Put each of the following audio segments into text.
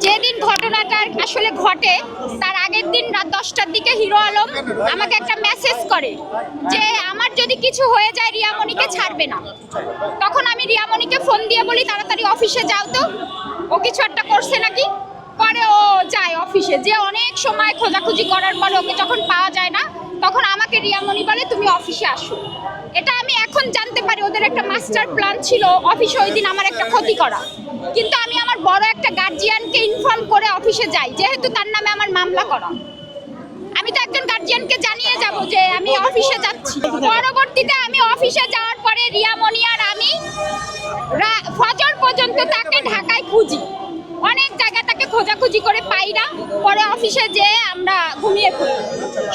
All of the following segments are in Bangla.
যেদিন ঘটনাটা আসলে ঘটে তার আগের দিন রাত 10টার দিকে হিরো আলম আমাকে একটা মেসেজ করে যে আমার যদি কিছু হয়ে যায় রিয়ামণিকে ছাড়বে না। তখন আমি রিয়ামণিকে ফোন দিয়ে বলি তাড়াতাড়ি অফিসে যাও তো, ও কিছু একটা করছে নাকি। পরে ও যায় অফিসে, যে অনেক সময় খোঁজাখুঁজি করার পরে ওকে যখন পাওয়া যায় না তখন আমাকে রিয়ামণি বলে তুমি অফিসে আসো। এটা আমি এখন জানতে পারি ওদের একটা মাস্টার প্ল্যান ছিল অফিসে ওই দিন আমার একটা ক্ষতি করা। কিন্তু আমি আমার বড় একটা গার্জিয়ানকে ইনফর্ম করে অফিসে যাই, যেহেতু তার নামে আমার মামলা করা। আমি তো একজন গার্জিয়ানকে জানিয়ে যাব যে আমি অফিসে যাচ্ছি। পরবর্তীতে আমি অফিসে যাওয়ার পরে রিয়ামণি আর আমি ফজর পর্যন্ত তাকে ঢাকায় খুঁজি, অনেক জায়গায় তাকে খোঁজাখুঁজি করে পাই না। পরে অফিসে যেয়ে আমরা ঘুমিয়ে পড়ি।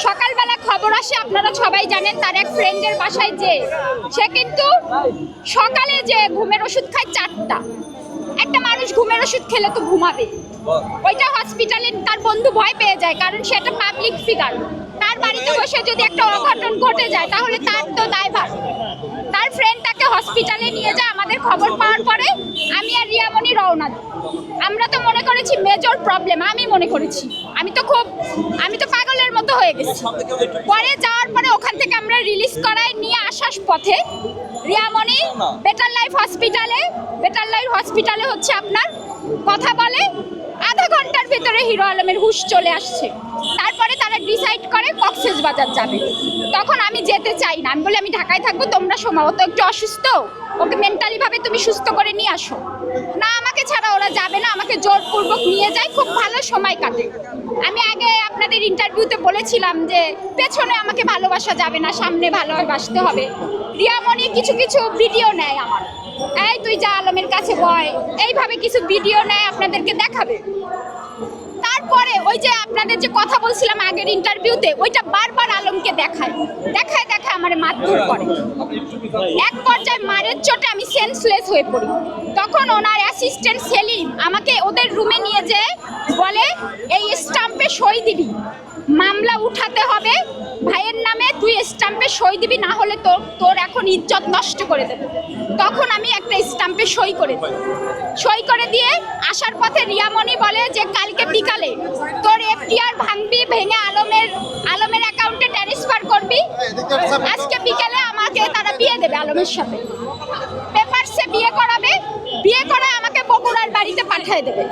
সকালবেলা খবর আসে, আপনারা সবাই জানেন, তার এক ফ্রেন্ডের বাসায় যে সে কিন্তু সকালে যে ঘুমের ওষুধ খায় 4টা। একটা মানুষ ঘুমের ওষুধ খেলে তো ঘুমাবে, ওইটা হসপিটালে তার বন্ধু ভয় পেয়ে যায়, কারণ সে একটা পাবলিক ফিগার। তার বাড়িতে বসে যদি একটা অঘটন ঘটে যায় তাহলে তার তো দায়ভার। তার ফ্রেন্ড তাকে হসপিটালে নিয়ে যায়। আমাদের খবর পাওয়ার পরে আমি আর রিয়ামণি রওনা দিই। আমরা তো মনে করেছি মেজর প্রবলেম, আমি মনে করেছি, আমি তো পাগলের মতো হয়ে গেছি। পরে যাওয়ার পরে ওখান থেকে আমরা রিলিজ করাই নিয়ে আসার পথে রিয়ামণি বেটার লাইফ হসপিটালে হচ্ছে আপনার কথা বলে। আধা ঘন্টার ভিতরে হিরো আলমের হুঁশ চলে আসছে। তারপরে তারা ডিসাইড করে কক্সবাজার যাবে। তখন আমি যেতে চাই না, আমি বলি আমি ঢাকায় থাকবো, তোমরা সময় ও তো একটু অসুস্থ, ওকে মেন্টালি ভাবে তুমি সুস্থ করে নিয়ে আসো। না, আমাকে ছাড়া ওরা যাবে না, আমাকে জোরপূর্বক নিয়ে যায়। খুব ভালো সময় কাটে। আমি আগে আপনাদের ইন্টারভিউতে বলেছিলাম যে পেছনে আমাকে ভালোবাসা যাবে না, সামনে ভালোবাসতে হবে। রিয়ামণি কিছু কিছু ভিডিও নেয় আমার, এই তুই যা আলমের কাছে বয়, এইভাবে কিছু ভিডিও নেয়, আপনাদেরকে দেখাবে। তারপরে ওই যে আপনাদের যে কথা বলছিলাম আগের ইন্টারভিউতে, ওইটা বারবার আলমকে দেখায় আমার মারধর করে। এক পর্যায়ে মারের চোটে আমি সেন্সলেস হয়ে পড়ি। তখন ওনার অ্যাসিস্ট্যান্ট সেলিম আমাকে ওদের রুমে নিয়ে যেয়ে বলে এই স্টাম্পে সই দিবি, মামলা উঠাতে হবে ভাইয়ের নামে, তুই স্টাম্পে সই দিবি, না হলে তোর এখন ইজ্জত নষ্ট করে দেবে। তখন আমি একটা স্টাম্পে সই করে দিয়ে আসার পথে রিয়ামণি বলে যে কালকে বিকালে তোর এফডিআর ভাঙবি, ভেঙে আলমের অ্যাকাউন্টে ট্রান্সফার করবি, আজকে বিকালে আমাকে তারা বিয়ে দেবে আলমের সাথে, পেপারসে বিয়ে করাবে, বিয়ে করে আমাকে বগুড়ার বাড়িতে পাঠিয়ে দেবে।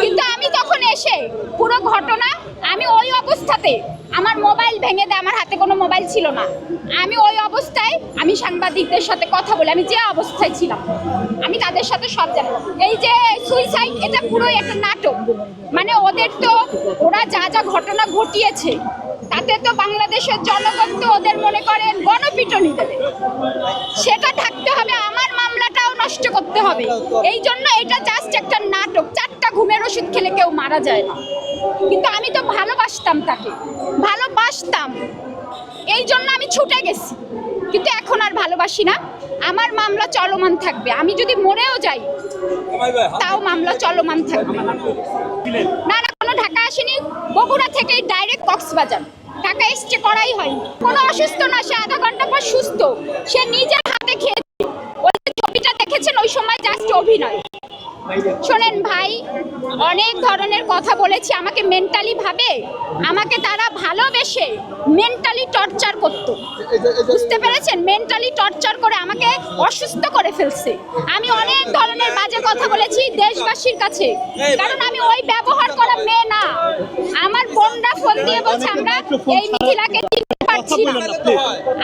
কিন্তু আমি তখন এসে পুরো ঘটনা, আমি ওই অবস্থাতে আমার মোবাইল ভেঙে দেয়, আমার হাতে কোনো মোবাইল ছিল না। আমি ওই অবস্থায় আমি সাংবাদিকদের সাথে কথা বলে, আমি যে অবস্থায় ছিলাম আমি তাদের সাথে সব জানি। এই যে সুইসাইড, এটা পুরোই একটা নাটক। মানে ওদের তো ওরা যা যা ঘটনা ঘটিয়েছে তাতে তো বাংলাদেশের জনগণ তো ওদের মনে করেন গণপিটুনি দেবে, সেটা ঢাকতে হবে, আমার মামলাটাও নষ্ট করতে হবে। এই জন্য এটা জাস্ট একটা নাটক। 4টা ঘুমের ওষুধ খেলে কেউ মারা যায় না। কিন্তু আমি তো ভালোবাসতাম, এই জন্য আমি ছুটে গেছি। কিন্তু এখন আর ভালোবাসি না, আমার মামলা চলমান থাকবে। আমি যদি মরেও যাই তাও মামলা চলমান থাকবে। না, কোনো ঢাকা আসেনি, বগুড়া থেকেই ডাইরেক্ট কক্সবাজার, ঢাকা স্টে করাই হয়নি। কোনো অসুস্থ না, সে আধা ঘন্টা পর সুস্থ, সে নিজের হাতে খেয়েছে। ওই ছবিটা দেখেছেন, ওই সময় জাস্ট অভিনয়। শোনেন ভাই, অনেক ধরনের কথা বলেছি। আমাকে মেন্টালি ভাবে, আমাকে তারা ভালোবেসে মেন্টালি টর্চার করতো, বুঝতে পেরেছেন? মেন্টালি টর্চার করে আমাকে অসুস্থ করে ফেলছে। আমি অনেক ধরনের বাজে কথা বলেছি দেশবাসীর কাছে, কারণ আমি ওই ব্যবহার করা মেয়ে না। আমার বোনরা ফোন দিয়ে বলছে আমরা এই মিথিলাকে চিনতে পারছি না,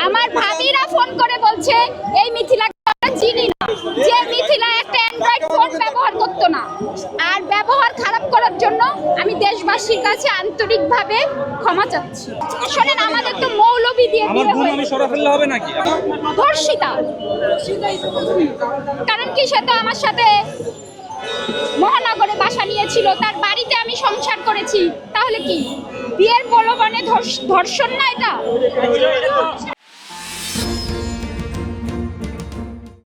আমার ভাবিরা ফোন করে বলছে এই মিথিলাকে আমরা চিনি না। যে মিথিলা একটা অ্যান্ড্রয়েড ফোন ব্যবহার করতো না, আর ব্যবহার খারাপ করার জন্য আমি দেশবাসীর কাছে আন্তরিকভাবে ক্ষমা চাচ্ছি। শোনেন, আমাদের তো মৌলবি দিয়ে বিয়ে হয়েছে, ধর্ষিতা। কারণ কি, সে তো আমার সাথে মহানগরে বাসা নিয়েছিল, তার বাড়িতে আমি সংসার করেছি। তাহলে কি বিয়ের প্রলোভনে ধর্ষণ না এটা?